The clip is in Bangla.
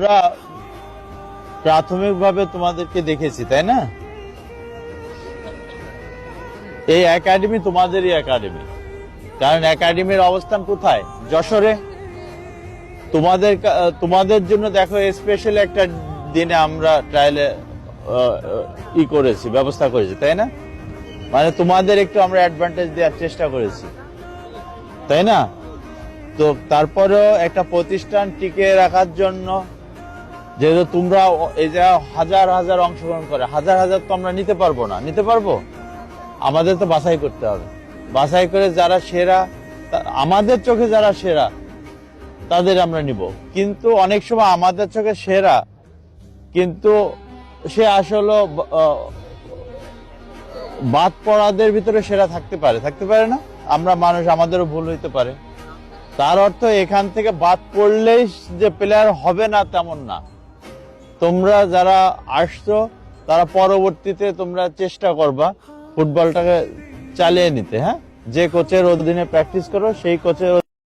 আমরা প্রাথমিকভাবে তোমাদেরকে দেখেছি, তাই না? এই একাডেমি তোমাদেরই একাডেমি, কারণ একাডেমির অবস্থান কোথায়? যশোরে। তোমাদের জন্য দেখো স্পেশাল একটা দিনে আমরা ট্রায়ালে করেছি, ব্যবস্থা করেছি, তাই না? মানে তোমাদের একটু আমরা অ্যাডভান্টেজ দেওয়ার চেষ্টা করেছি, তাই না? তো তারপরেও একটা প্রতিষ্ঠান টিকে রাখার জন্য, যেহেতু তোমরা এই যে হাজার হাজার অংশগ্রহণ করে, হাজার হাজার তো আমরা নিতে পারবো না। নিতে পারবো? আমাদের তো বাছাই করতে হবে। বাছাই করে যারা সেরা, আমাদের চোখে যারা সেরা তাদের আমরা নিব। কিন্তু অনেক সময় আমাদের চোখে সেরা, কিন্তু সে আসলে বাদ পড়াদের ভিতরে সেরা থাকতে পারে না। আমরা মানুষ, আমাদেরও ভুল হইতে পারে। তার অর্থ এখান থেকে বাদ পড়লেই যে প্লেয়ার হবে না তেমন না। তোমরা যারা আসছো তারা পরবর্তীতে তোমরা চেষ্টা করবা ফুটবলটাকে চালিয়ে নিতে। হ্যাঁ, যে কোচের অধীনে প্র্যাকটিস করো সেই কোচের